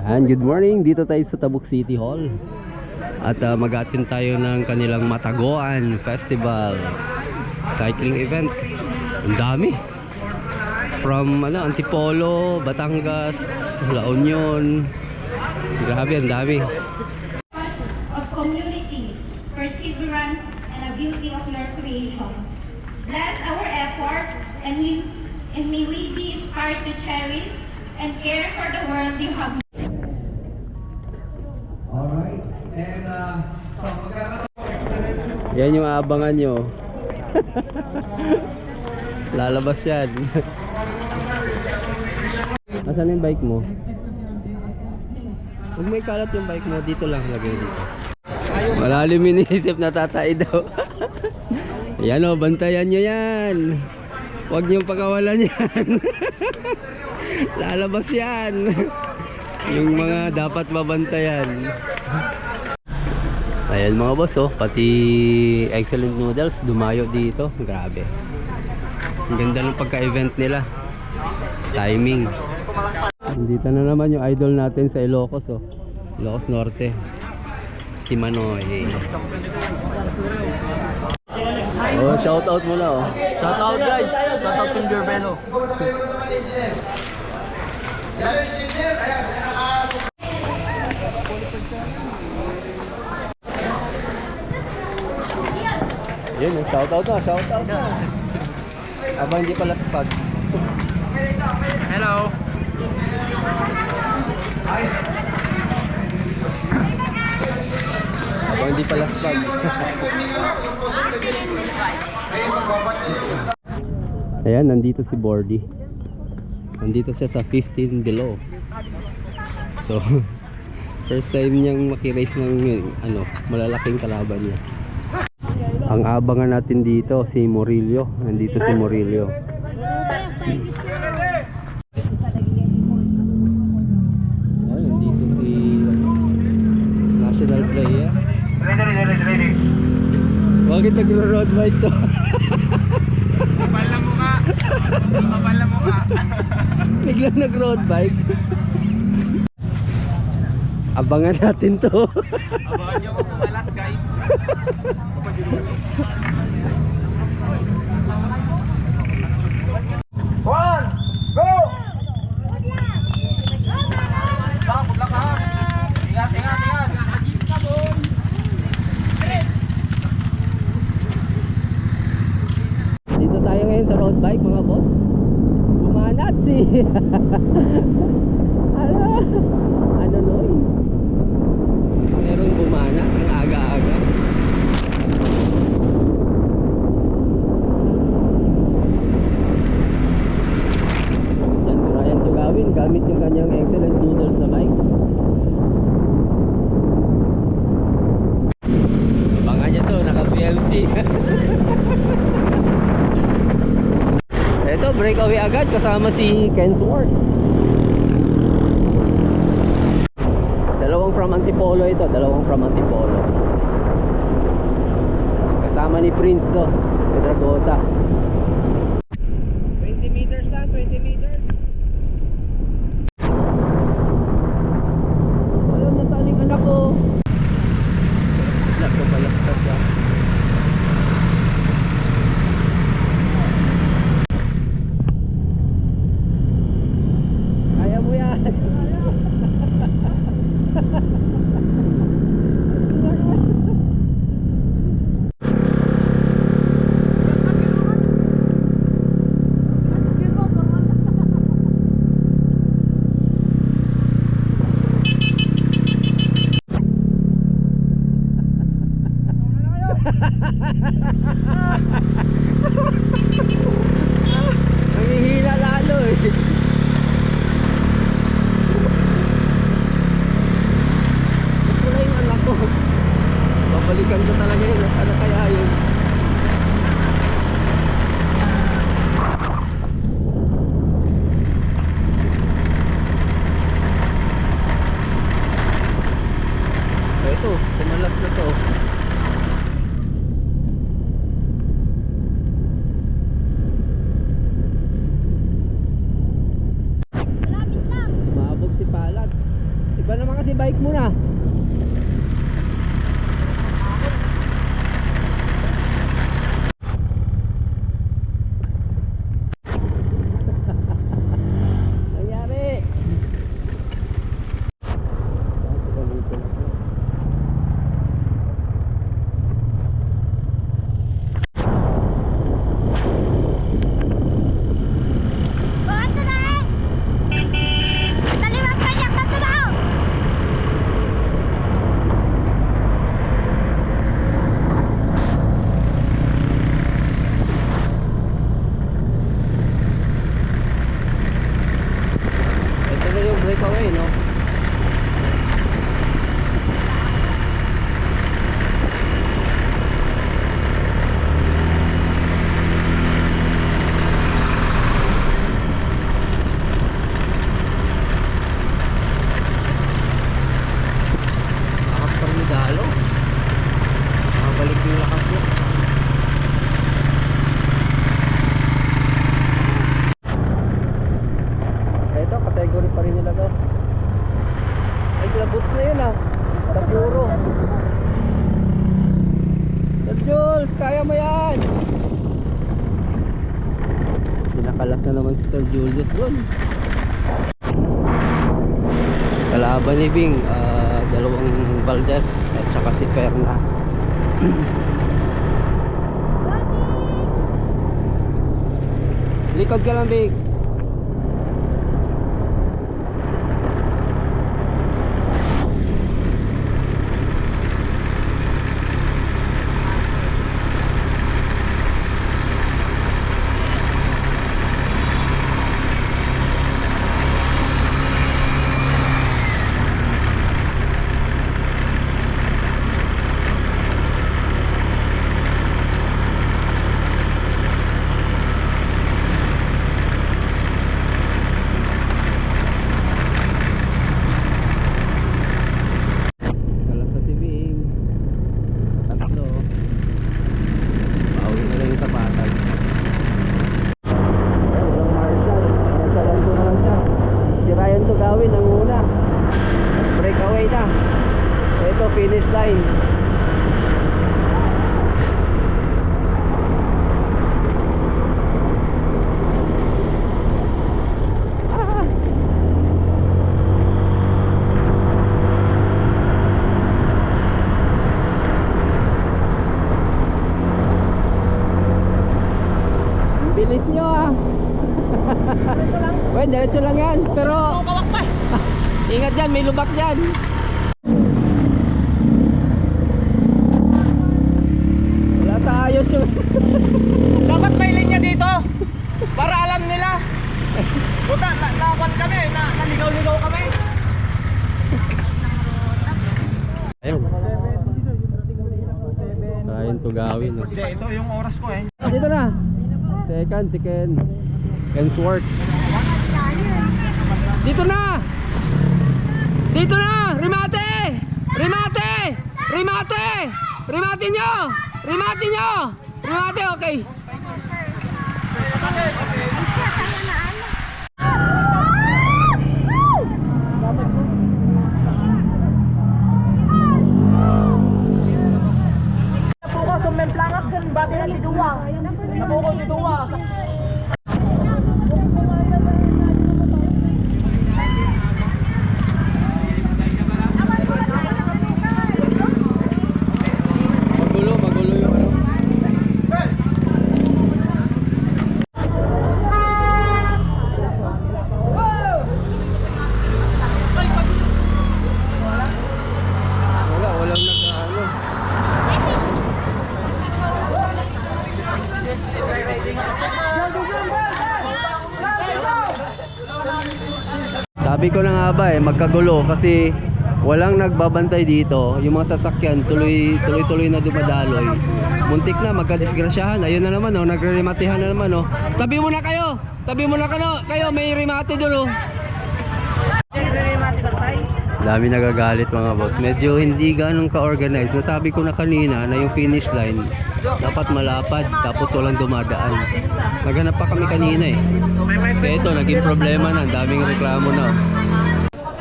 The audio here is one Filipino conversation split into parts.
And good morning, dito tayo sa Tabuk City Hall. At mag-attend tayo ng kanilang Matagoan Festival cycling event. Ang dami. From Antipolo, Batangas, La Union. Grabe, ang dami. Of community, perseverance, and a beauty of your creation. Bless our efforts, and may we be inspired to cherish and care for the world you have. Alright, and so Yan yung aabangan nyo. Lalabas yan. Asan yung bike mo? Huwag may kalat yung bike mo, dito lang lagay dito. Malalim iniisip na tatay daw. Yan o, bantayan nyo yan. Huwag nyo pakawalan yan. Lalabas yan. Yung mga dapat mabantayan. Ayan mga boss, pati Excellent Noodles dumayo dito. Grabe. Ang ganda ng pagka-event nila. Timing. Dito na naman yung idol natin sa Ilocos, Ilocos Norte. Si Manoy. Shout out muna, Shout out guys! Shout out Team Gerbelo! Yun, shout out na. Aba, hindi pala spag. Hello! Aba, hindi pala spag. Ayan, nandito si Bordy. Nandito siya sa 15 below. So, first time niyang makirace ng malalaking kalaban niya. Ang abangan natin dito si Murillo. Nandito si Murillo. Ayan, nandito si national player. Ready! Bakit nagro-road bike to? Kapal na mukha! Kapal na mukha! Biglang nag-road bike. Abangan natin to. Abangan nyo kung pumalas guys! One! Go! Paglang ha! Ingat! Dito tayo ngayon sa road bike mga boss. Bumanat si ano noy? Merong bumana ang aga-aga. Yan si Ryan Tugawin gamit yung kanyang Excellent Noodles na bike. Abangan niya to, naka PLC. Ito, breakaway agad kasama si Ken Swartz. Dalawang from Antipolo ito, kasama ni Prince to, Pedragosa. 20 meters lang, 20 meters. Alam na saan yung anak ko. Anak ko pala sa siya. Kaya mo yan. Nangihila lalo kasi bike muna. Nangyari. Ito na yung breakaway, no? Lakas pa rin dalo. Makabalik yung lakas niya. Ito, category pa rin nila to. Ay, sila boots na yun ah. Sa puro. Sir Jules, kaya mo yan! Pinakalas na naman si Sir Julius doon. Kalaban ni Bing, dalawang Valdez at saka si Perna. Likod ka lang, Bing. Kalas na si Bing. Tatlo. Pauwi na lang yung tapatan. Walang Marshall. Marshall lang na lang siya. Si Ryan to gawin ang una. Breakaway na. Ito finish line. Ah! Bilis nyo ah. Well, diretso lang yan. Pero ingat dyan, may lubak dyan. Wala sa ayos yung Dapat may linya dito. Para alam nila. Buta, nakakuan kami. Naligaw-ligaw kami. ayun. Ryan to gawin. No? Hindi, ito yung oras ko eh. Dito na. Second, si Ken. Kensworth. Dito na! Dito na! Remate! Remate! Remate! Remate nyo! Remate nyo! Remate, okay. Napuko, sumemplangak kan. Bati na liduwa. Napuko liduwa. Magulo yung ano. Walang nag-ano. Sabi ko na nga ba magkagulo kasi walang nagbabantay dito. Yung mga sasakyan tuloy-tuloy na dumadaloy. Muntik na magkadisgrasyahan. Ayun na naman nagre-rematehan na naman Tabi muna kayo. Tabi muna kayo, may remate doon Dami nagagalit mga boss. Medyo hindi ganun ka-organize. Nasabi ko na kanina na yung finish line dapat malapad tapos walang dumadaan. Naghanap pa kami kanina Kaya ito naging problema na, daming reklamo na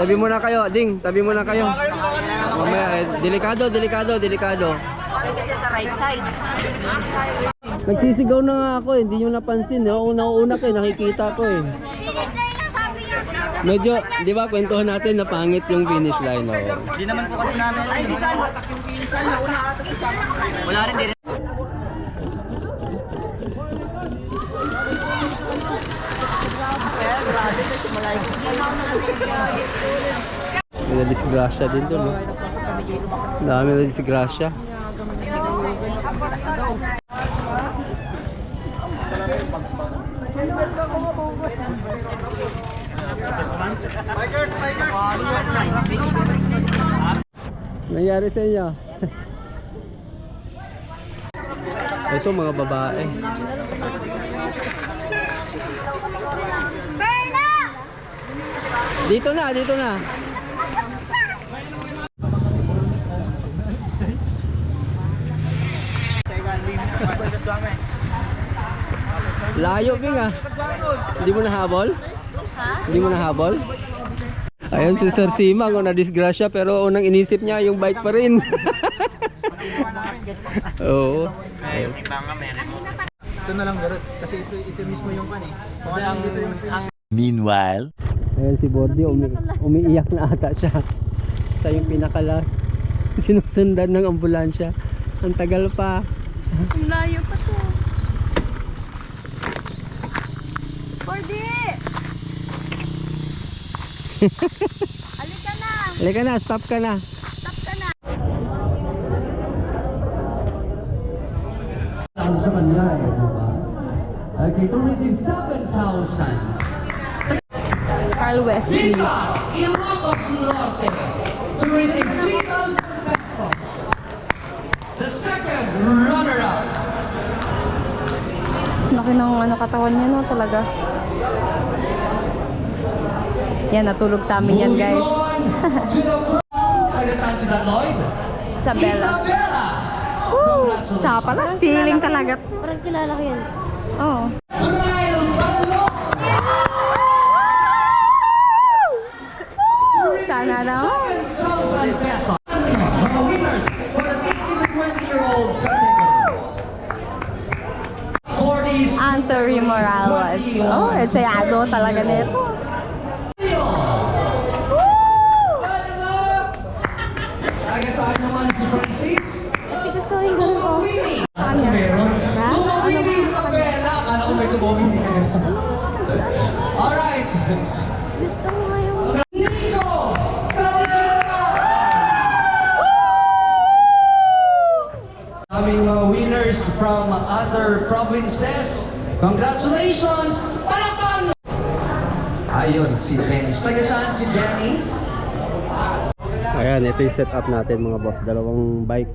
Tabi muna kayo, Ding. Tabi muna kayo. Mamaya, delikado. Nagsisigaw na nga ako, hindi nyo napansin. Una ko nakikita ko eh. Medyo, di ba, kwentuhan natin na pangit yung finish line. Oh. Hindi naman po kasi namin. Wala rin din. May na-disgrasya din doon. No? Dami na-disgrasya. Nangyari sa inyo? Ito mga babae. Dito na. Layo Bing ah. Hindi mo nahabol? Hindi mo nahabol? Ayun si Sir Simang, na-disgrasya pero unang inisip niya yung bike pa rin. Oo. Ito na lang garot. Kasi ito mismo yung pan eh. Kung ano dito yung Meanwhile, Ayun si Bordy, umiiyak na ata siya. Siya yung pinaka-last. Sinusundan ng ambulansya. Ang tagal pa. Ang layo pa to. Bordy! Halika na! Halika na, stop ka na. Stop ka na! Sa kanila eh, diba? Okay, to receive 7,000. Carl Wesley. Ilocos Norte to receive 3,000 pesos. The second runner-up. Laki ng katawan niya no talaga. Yan, natulog sa amin yan guys. Moving on to the crown. Taga saan si Dan Lloyd? Isabella. Isabella. Woo! Siya pala. Feeling talaga. Parang kilala ko yan. Oo. Ryle Ballo. Sana daw. 7,000 pesos. Mga winners for the 16 to 20-year-old category. 40s. Anthony Morales. Oh, etsayado talaga nito. Taga saan naman si Francis? Gusto yung ganun ko. Winnie. Kanya. Meron. Ha? Winnie Isabella. Akala ko may tumawin sa kanya. Alright. Gusto mo nga yung... Nico Caligula. Aming mga winners from other provinces. Congratulations! Palakpan! Ayun, si Dennis. Taga saan si Dennis? Ayan, ito yung setup natin mga boss. Dalawang bike.